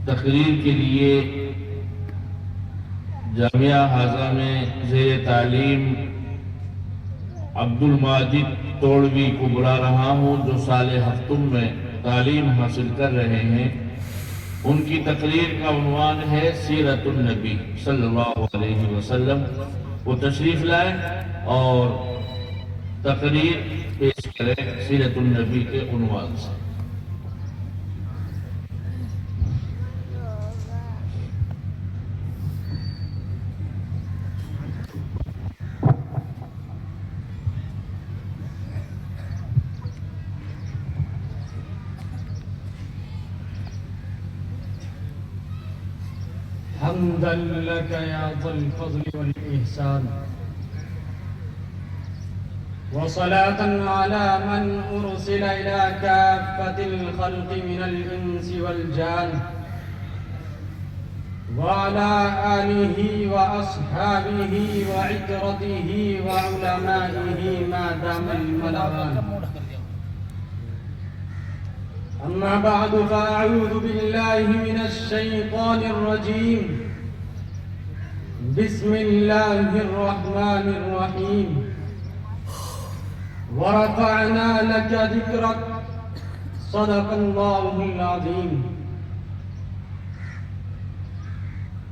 تقریر کے لیے جامعہ حاضہ میں زیر تعلیم عبد الماجد توڑوی کو بلا رہا ہوں، جو سال ہفتم میں تعلیم حاصل کر رہے ہیں۔ ان کی تقریر کا عنوان ہے سیرت النبی صلی اللہ علیہ وسلم۔ وہ تشریف لائیں اور تقریر پیش کریں سیرت النبی کے عنوان سے۔ حمدا لك يا ذا الفضل والإحسان، وصلاة على من أرسل إلى كافة الخلق من الإنس والجان، وعلى آله وأصحابه وعترته وعلمائه ما دام الملعان. أما بعد فأعوذ بالله من الشيطان الرجيم. بسم الله الرحمن الرحيم. ورفعنا لك ذكرك. صدق الله العظيم.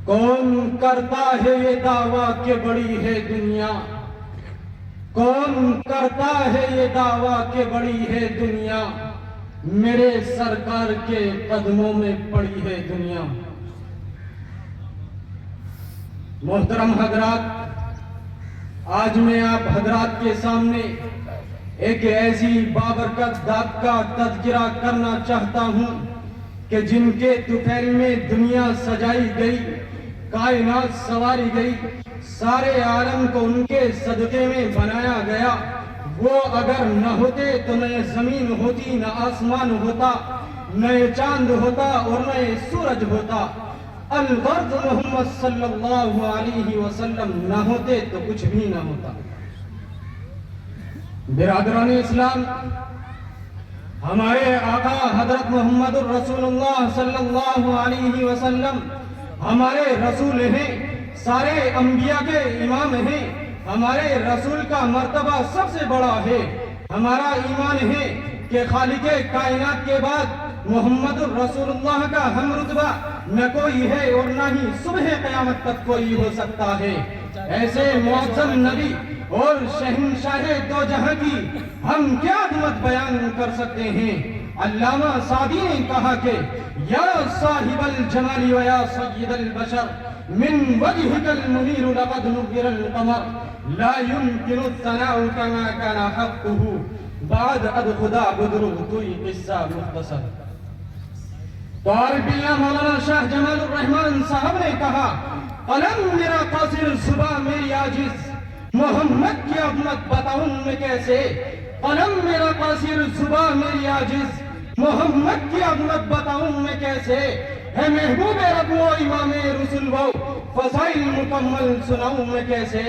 کون کرتا ہے یہ دعویٰ کہ بڑی ہے دنیا؟ کون کرتا ہے یہ دعویٰ کہ بڑی ہے دنیا؟ میرے سرکار کے قدموں میں پڑی ہے دنیا۔ محترم حضرات، آج میں آپ حضرات کے سامنے ایک ایسی بابرکت ذات کا تذکرہ کرنا چاہتا ہوں کہ جن کے طفیل میں دنیا سجائی گئی، کائنات سواری گئی، سارے عالم کو ان کے صدقے میں بنایا گیا۔ وہ اگر نہ ہوتے تو نہ زمین ہوتی، نہ آسمان ہوتا، نہ چاند ہوتا اور نہ سورج ہوتا۔ الغرض محمد صلی اللہ علیہ وسلم نہ ہوتے تو کچھ بھی نہ ہوتا۔ برادران اسلام، ہمارے آقا حضرت محمد الرسول اللہ صلی اللہ علیہ وسلم ہمارے رسول ہیں، سارے انبیاء کے امام ہیں۔ ہمارے رسول کا مرتبہ سب سے بڑا ہے۔ ہمارا ایمان ہے کہ خالق کائنات کے بعد محمد الرسول اللہ کا ہم رتبہ نہ کوئی ہے اور نہ ہی صبح قیامت تک کوئی ہو سکتا ہے۔ ایسے معظم نبی اور شہنشاہ دو جہاں کی ہم کیا عظمت بیان کر سکتے ہیں۔ علامہ سعدی نے کہا کہ یا صاحب الجمال و یا سید البشر من وجهك المنیر لقد نور القمر لا يمكن الثناء كما كان حقه بعد اد خدا بدر کوئی قصہ مختصر۔ تو عارف باللہ مولانا شاہ جمال الرحمن صاحب نے کہا قلم میرا قاصر صبح میری عاجز، محمد کی عظمت بتاؤں میں کیسے؟ قلم میرا قاصر صبح میری عاجز، محمد کی عظمت بتاؤں میں کیسے؟ ہے محبوب رب و امام رسول و فضائل مکمل سناؤں میں کیسے؟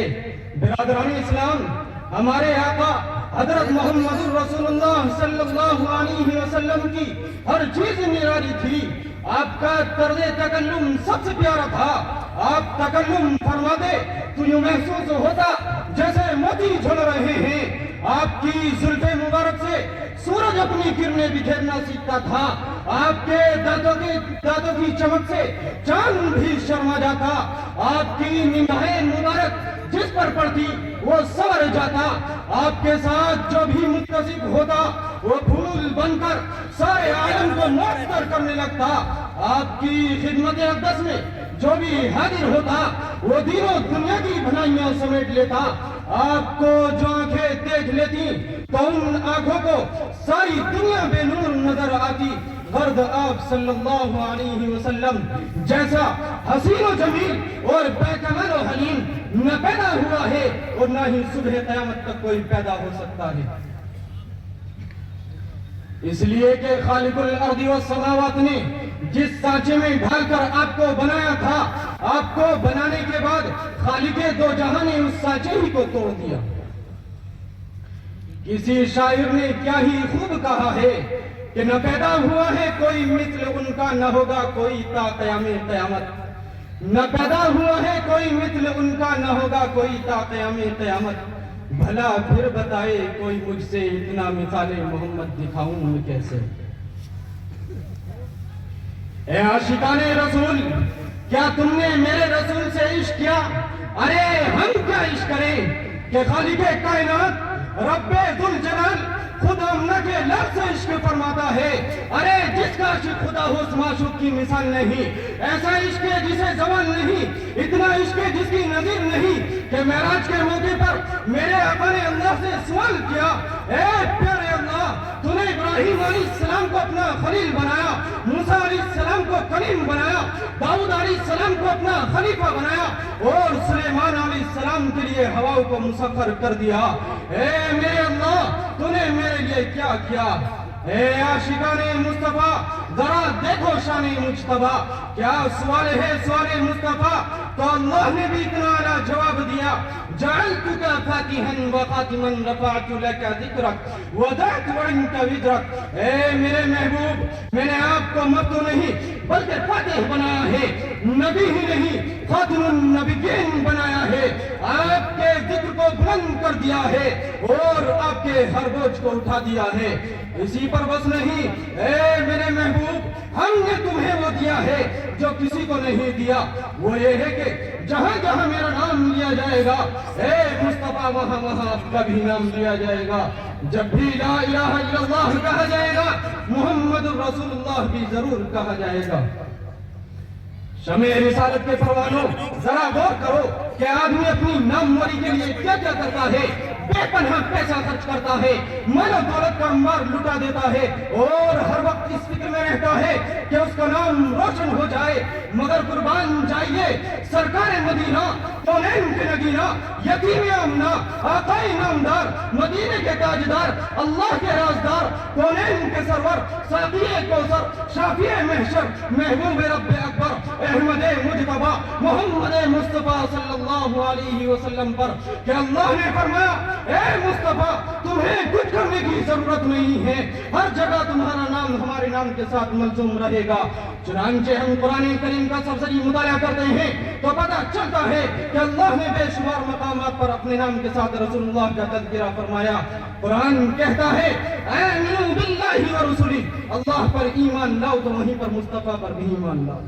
برادران اسلام، ہمارے آقا حضرت محمد الرسول اللہ صلی اللہ علیہ وسلم کی ہر چیز نرالی تھی۔ آپ کا طرز تکلم سب سے پیارا تھا۔ آپ تکلم فرماتے تو یوں محسوس ہوتا جیسے موتی جھل رہے ہیں۔ آپ کی زلف مبارک سے سورج اپنی کرنیں بکھیرنا سیکھتا تھا۔ آپ کے دانتوں کی چمک سے چاند بھی شرما جاتا۔ آپ کی نگاہیں مبارک جس پر پڑتی وہ سور جاتا۔ آپ کے ساتھ جو بھی متصف ہوتا وہ پھول بن کر سارے عالم کو معطر کرنے لگتا۔ آپ کی خدمت اقدس میں جو بھی حاضر ہوتا وہ دین و دنیا کی بھلائیاں سمیٹ لیتا۔ آپ کو جو آنکھیں دیکھ لیتی تو ان آنکھوں کو ساری دنیا بے نور نظر آتی۔ غرض آپ صلی اللہ علیہ وسلم جیسا حسین و جمیل اور بے کمال و حلیم نہ پیدا ہوا ہے اور نہ ہی صبح قیامت تک کوئی پیدا ہو سکتا ہے۔ اس لیے کہ خالق الارض والسماوات نے جس سانچے میں ڈھال کر آپ کو بنایا تھا، آپ کو بنانے کے بعد خالق دو جہاں نے اس سانچے ہی کو توڑ دیا۔ کسی شاعر نے کیا ہی خوب کہا ہے کہ نہ پیدا ہوا ہے کوئی مثل ان کا نہ ہوگا کوئی تا قیام قیامت، نہ پیدا ہوا ہے کوئی مثل ان کا نہ ہوگا کوئی تا قیام قیامت، بھلا پھر بتائے کوئی مجھ سے اتنا مثال محمد دکھاؤں میں کیسے۔ اے عاشقان رسول، کیا تم نے میرے رسول سے عشق کیا؟ ارے ہم کیا عشق کریں کہ خالق کائنات رب ذوالجلال خود آمنہ کے لفظ سے عشق فرماتا ہے۔ ارے جس کا عشق خدا ہو اس معشوق کی مثال نہیں، ایسا عشق ہے جسے زوال نہیں، اتنا عشق ہے جس کی نظیر نہیں کہ معراج کے موقع پر میرے آقا نے اللہ سے سوال کیا، اے پیارے اللہ، تو نے ابراہیم علیہ السلام کو اپنا خلیل بنایا، موسیٰ علیہ السلام کو کلیم بنایا، داؤد علیہ السلام کو اپنا خلیفہ بنایا، اور سلیمان علیہ السلام کے لیے ہواؤں کو مسخر کر دیا۔ اے میرے اللہ، تو نے میرے لیے کیا کیا؟ اے عاشقان مصطفیٰ، ذرا دیکھو شان مجتبیٰ، کیا سوال ہے سوال مصطفیٰ؟ تو اللہ نے بھی اتنا اعلیٰ جواب دیا، جعلتک فاتحا وخاتما رفعت لک ذکرک وضعت عنک وزرک۔ اے میرے محبوب، میں نے آپ کو مبتو نہیں بلکہ فاتح بنایا ہے، نبی ہی نہیں خاتم النبیین بنایا ہے، آپ کے ذکر کو بلند کر دیا ہے اور آپ کے ہر بوجھ کو اٹھا دیا ہے۔ اسی پر بس نہیں، اے میرے محبوب، ہم نے تمہیں وہ دیا ہے جو کسی کو نہیں دیا، وہ یہ ہے کہ جہاں جہاں میرا نام لیا جائے گا، اے مصطفیٰ، وہاں وہاں آپ کا بھی نام لیا جائے گا۔ جب بھی لا الہ الا اللہ کہا جائے گا، محمد رسول اللہ بھی ضرور کہا جائے گا۔ شمع رسالت کے پروانوں، ذرا غور کرو کہ آدمی اپنی ناموری کے لیے کیا کیا کرتا ہے، بے پناہ پیسہ خرچ کرتا ہے، مال و دولت کا انبار لٹا دیتا ہے، اور ہر وقت اس فکر میں رہتا ہے کہ اس کا نام روشن ہو جائے، مگر قربان جائیے سرکار مدینہ، کونین کے نگینہ، یتیم آمنہ، آقائے نامدار، مدینے کے تاجدار، اللہ کے رازدار، کونین کے سرور، ساقی کوثر، شافی محشر، محبوب رب اکبر، احمد مجتبیٰ، محمد مصطفیٰ صلی اللہ علیہ وسلم پر کہ اللہ نے فرمایا، اے مصطفیٰ، تمہیں کچھ کرنے کی ضرورت نہیں ہے، ہر جگہ تمہارا نام ہمارے نام کے ساتھ ملزوم رہے گا۔ چنانچہ ہم قرآن کریم کا سرسری مطالعہ کرتے ہیں تو پتہ چلتا ہے کہ اللہ نے بے شمار مقامات پر اپنے نام کے ساتھ رسول اللہ کا تذکرہ فرمایا۔ قرآن کہتا ہے، آمنوا باللہ ورسولہ، اللہ پر ایمان لاؤ، تو وہیں پر مصطفیٰ پر بھی ایمان لاؤ۔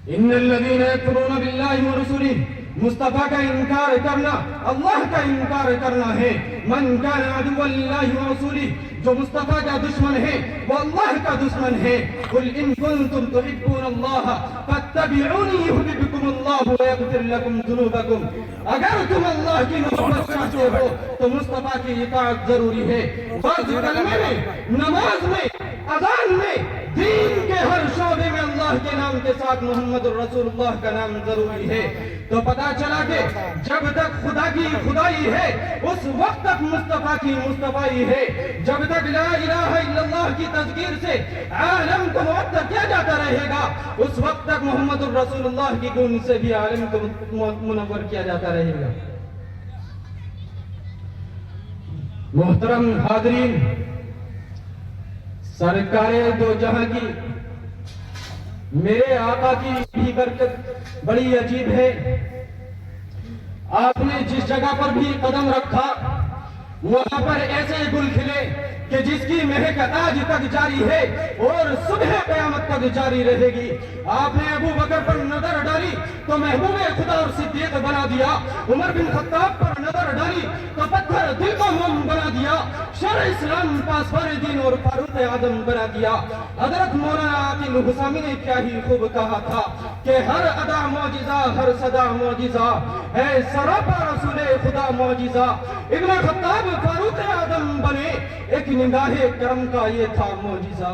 ان الذین یکفرون باللہ ورسولہ، مصطفیٰ کا انکار کرنا اللہ کا انکار کرنا ہے۔ من کان عدوا للہ ورسولہ، جو مصطفیٰ کا دشمن ہے وہ اللہ کا دشمن ہے۔ قل ان کنتم تحبون اللہ فاتبعونی یحببکم اللہ ویغفر لکم ذنوبکم، اگر تم اللہ کی محبت چاہتے ہو تو مصطفیٰ کی اطاعت ضروری ہے۔ فرض کلمے میں، نماز میں، اذان میں، دین کے ہر شعبے میں اللہ کے نام کے ساتھ محمد الرسول اللہ کا نام ضروری ہے۔ تو پتا چلا کہ جب تک خدا کی خدائی ہے اس وقت تک مصطفیٰ کی مصطفیٰ ہے، جب تک لا الہ الا اللہ کی تذکیر سے عالم کو معطر کیا جاتا رہے گا اس وقت تک محمد الرسول اللہ کی گن سے بھی عالم کو منور کیا جاتا رہے گا۔ محترم حاضرین، سرکار دو جہاں کی میرے آقا کی بھی برکت بڑی عجیب ہے۔ آپ نے جس جگہ پر بھی قدم رکھا وہاں پر ایسے گل کھلے کہ جس کی مہک آج تک جاری ہے اور صبح قیامت تک جاری رہے گی۔ آپ نے ابو بکر پر نظر ڈالی تو محبوب خدا اور صدیق بنا دیا، عمر بن خطاب پر نظر ڈالی تو پتھر دل کا موم بنا دیا، شرع اسلام پاسبان دین اور فاروق اعظم بنا دیا۔ حضرت مولانا عاقل حسامی نے کیا ہی خوب کہا تھا کہ ہر ادا معجزہ، ہر صدا معجزہ ہے، سراپا رسول خدا معجزہ۔ ابن خطاب فاروق اعظم بنے، ایک نگاہ کرم کا یہ تھا معجزہ۔